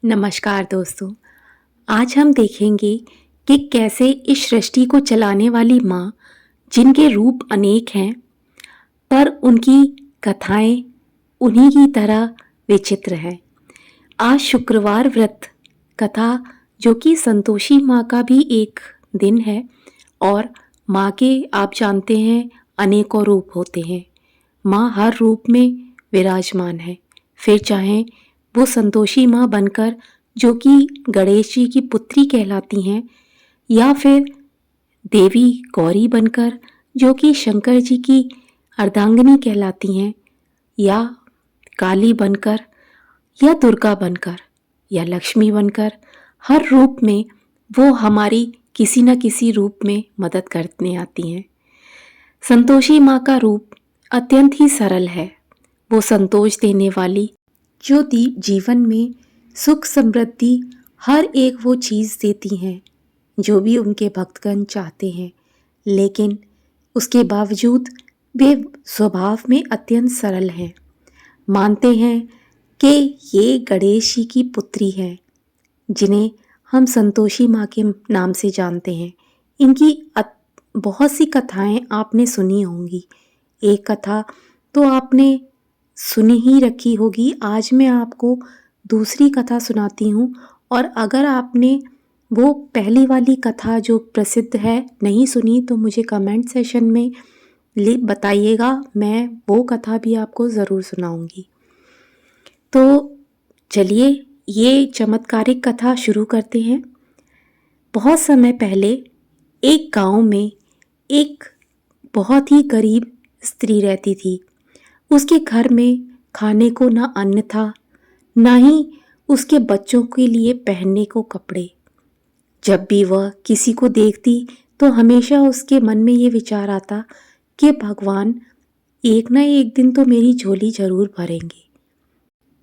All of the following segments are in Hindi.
नमस्कार दोस्तों। आज हम देखेंगे कि कैसे इस सृष्टि को चलाने वाली माँ, जिनके रूप अनेक हैं, पर उनकी कथाएं उन्हीं की तरह विचित्र हैं। आज शुक्रवार व्रत कथा, जो कि संतोषी माँ का भी एक दिन है, और माँ के आप जानते हैं अनेकों रूप होते हैं। माँ हर रूप में विराजमान है, फिर चाहे वो संतोषी माँ बनकर, जो कि गणेश जी की पुत्री कहलाती हैं, या फिर देवी गौरी बनकर, जो कि शंकर जी की अर्धांगिनी कहलाती हैं, या काली बनकर, या दुर्गा बनकर, या लक्ष्मी बनकर, हर रूप में वो हमारी किसी न किसी रूप में मदद करने आती हैं। संतोषी माँ का रूप अत्यंत ही सरल है। वो संतोष देने वाली, जो जीवन में सुख समृद्धि हर एक वो चीज़ देती हैं जो भी उनके भक्तगण चाहते हैं, लेकिन उसके बावजूद वे स्वभाव में अत्यंत सरल हैं। मानते हैं कि ये गणेश जी की पुत्री है, जिन्हें हम संतोषी माँ के नाम से जानते हैं। इनकी बहुत सी कथाएं आपने सुनी होंगी। एक कथा तो आपने सुनी ही रखी होगी। आज मैं आपको दूसरी कथा सुनाती हूँ, और अगर आपने वो पहली वाली कथा जो प्रसिद्ध है नहीं सुनी, तो मुझे कमेंट सेशन में बताइएगा, मैं वो कथा भी आपको ज़रूर सुनाऊंगी। तो चलिए ये चमत्कारिक कथा शुरू करते हैं। बहुत समय पहले एक गांव में एक बहुत ही गरीब स्त्री रहती थी। उसके घर में खाने को ना अन्न था, ना ही उसके बच्चों के लिए पहनने को कपड़े। जब भी वह किसी को देखती तो हमेशा उसके मन में ये विचार आता कि भगवान एक ना एक दिन तो मेरी झोली जरूर भरेंगे।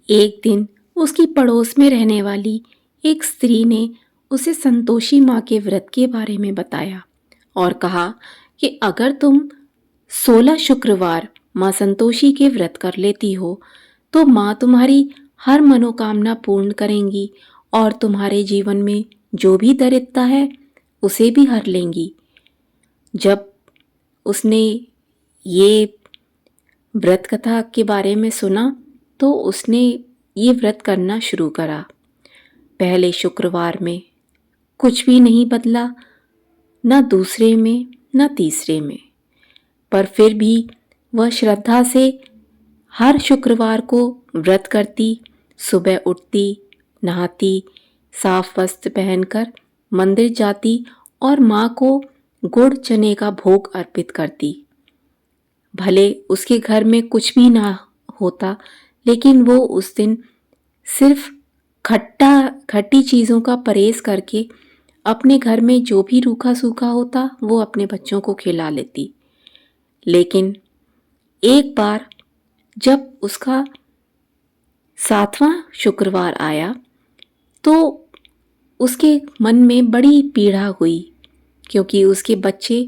एक दिन उसकी पड़ोस में रहने वाली एक स्त्री ने उसे संतोषी माँ के व्रत के बारे में बताया और कहा कि अगर तुम 16 शुक्रवार माँ संतोषी के व्रत कर लेती हो तो माँ तुम्हारी हर मनोकामना पूर्ण करेंगी और तुम्हारे जीवन में जो भी दरिद्रता है उसे भी हर लेंगी। जब उसने ये व्रत कथा के बारे में सुना तो उसने ये व्रत करना शुरू करा। पहले शुक्रवार में कुछ भी नहीं बदला, न दूसरे में न तीसरे में, पर फिर भी वह श्रद्धा से हर शुक्रवार को व्रत करती। सुबह उठती, नहाती, साफ वस्त्र पहनकर मंदिर जाती और माँ को गुड़ चने का भोग अर्पित करती। भले उसके घर में कुछ भी ना होता, लेकिन वो उस दिन सिर्फ खट्टी चीज़ों का परहेज करके अपने घर में जो भी रूखा सूखा होता वो अपने बच्चों को खिला लेती। लेकिन एक बार जब उसका 7वां शुक्रवार आया तो उसके मन में बड़ी पीड़ा हुई, क्योंकि उसके बच्चे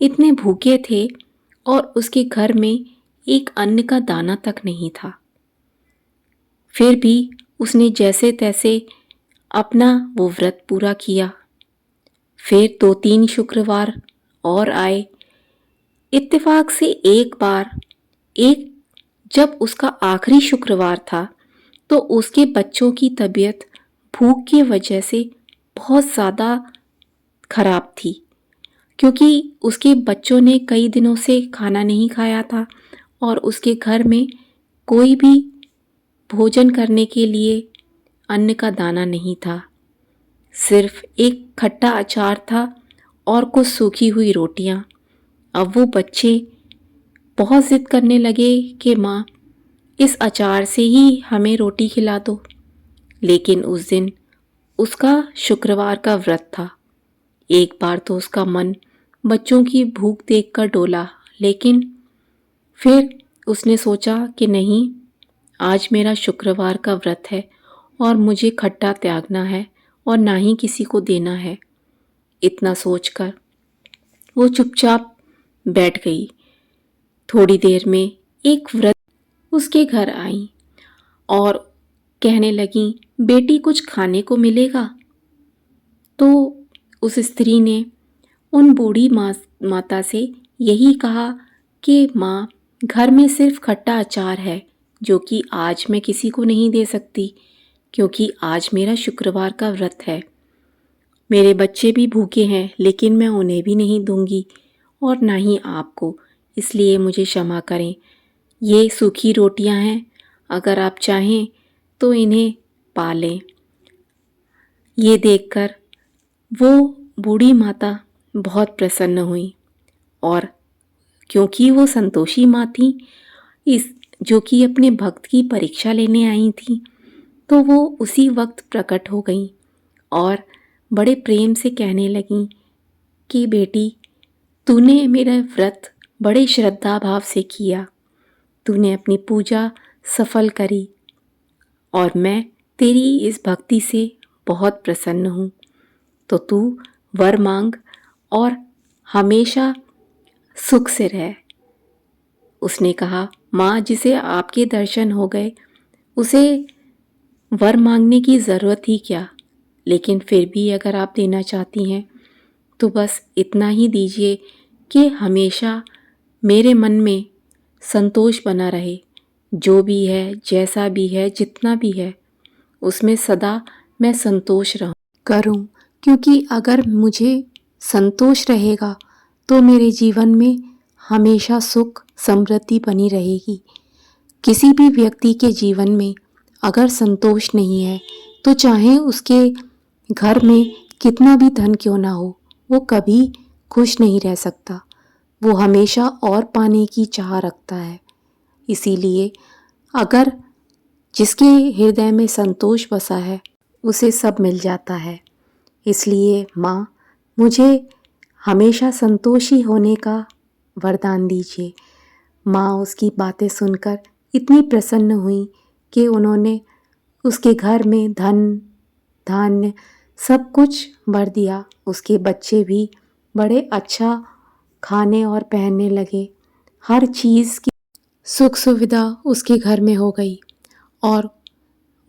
इतने भूखे थे और उसके घर में एक अन्न का दाना तक नहीं था। फिर भी उसने जैसे तैसे अपना वो व्रत पूरा किया। फिर 2-3 शुक्रवार और आए। इत्तेफाक से एक जब उसका आखिरी शुक्रवार था तो उसके बच्चों की तबीयत भूख की वजह से बहुत ज़्यादा खराब थी, क्योंकि उसके बच्चों ने कई दिनों से खाना नहीं खाया था और उसके घर में कोई भी भोजन करने के लिए अन्न का दाना नहीं था। सिर्फ एक खट्टा अचार था और कुछ सूखी हुई रोटियां। अब वो बच्चे बहुत जिद करने लगे कि माँ, इस अचार से ही हमें रोटी खिला दो। लेकिन उस दिन उसका शुक्रवार का व्रत था। एक बार तो उसका मन बच्चों की भूख देखकर डोला, लेकिन फिर उसने सोचा कि नहीं, आज मेरा शुक्रवार का व्रत है और मुझे खट्टा त्यागना है और ना ही किसी को देना है। इतना सोचकर वो चुपचाप बैठ गई। थोड़ी देर में एक वृद्ध उसके घर आई और कहने लगीं, बेटी कुछ खाने को मिलेगा? तो उस स्त्री ने उन बूढ़ी माता से यही कहा कि माँ, घर में सिर्फ खट्टा अचार है जो कि आज मैं किसी को नहीं दे सकती, क्योंकि आज मेरा शुक्रवार का व्रत है। मेरे बच्चे भी भूखे हैं, लेकिन मैं उन्हें भी नहीं दूंगी और ना ही आपको, इसलिए मुझे क्षमा करें। ये सूखी रोटियां हैं, अगर आप चाहें तो इन्हें पा लें। ये देखकर वो बूढ़ी माता बहुत प्रसन्न हुई, और क्योंकि वो संतोषी माँ थी, इस जो कि अपने भक्त की परीक्षा लेने आई थी, तो वो उसी वक्त प्रकट हो गई और बड़े प्रेम से कहने लगीं कि बेटी, तूने मेरा व्रत बड़े श्रद्धा भाव से किया, तूने अपनी पूजा सफल करी और मैं तेरी इस भक्ति से बहुत प्रसन्न हूँ। तो तू वर मांग और हमेशा सुख से रह। उसने कहा, माँ, जिसे आपके दर्शन हो गए उसे वर मांगने की ज़रूरत ही क्या, लेकिन फिर भी अगर आप देना चाहती हैं तो बस इतना ही दीजिए कि हमेशा मेरे मन में संतोष बना रहे। जो भी है, जैसा भी है, जितना भी है, उसमें सदा मैं संतोष करूं, क्योंकि अगर मुझे संतोष रहेगा तो मेरे जीवन में हमेशा सुख समृद्धि बनी रहेगी। किसी भी व्यक्ति के जीवन में अगर संतोष नहीं है तो चाहे उसके घर में कितना भी धन क्यों ना हो, वो कभी खुश नहीं रह सकता। वो हमेशा और पाने की चाह रखता है। इसीलिए अगर जिसके हृदय में संतोष बसा है उसे सब मिल जाता है। इसलिए माँ, मुझे हमेशा संतोषी होने का वरदान दीजिए। माँ उसकी बातें सुनकर इतनी प्रसन्न हुई कि उन्होंने उसके घर में धन धान्य सब कुछ भर दिया। उसके बच्चे भी बड़े अच्छा खाने और पहनने लगे। हर चीज़ की सुख सुविधा उसके घर में हो गई और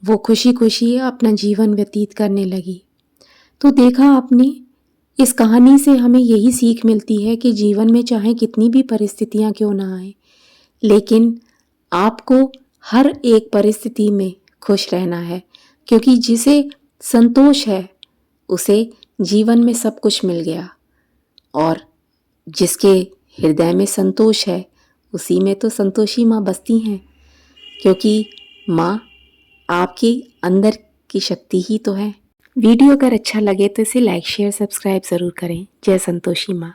वो खुशी खुशी अपना जीवन व्यतीत करने लगी। तो देखा आपने, इस कहानी से हमें यही सीख मिलती है कि जीवन में चाहे कितनी भी परिस्थितियां क्यों ना आए, लेकिन आपको हर एक परिस्थिति में खुश रहना है, क्योंकि जिसे संतोष है उसे जीवन में सब कुछ मिल गया, और जिसके हृदय में संतोष है उसी में तो संतोषी माँ बसती हैं, क्योंकि माँ आपके अंदर की शक्ति ही तो है। वीडियो अगर अच्छा लगे तो इसे लाइक शेयर सब्सक्राइब ज़रूर करें। जय संतोषी माँ।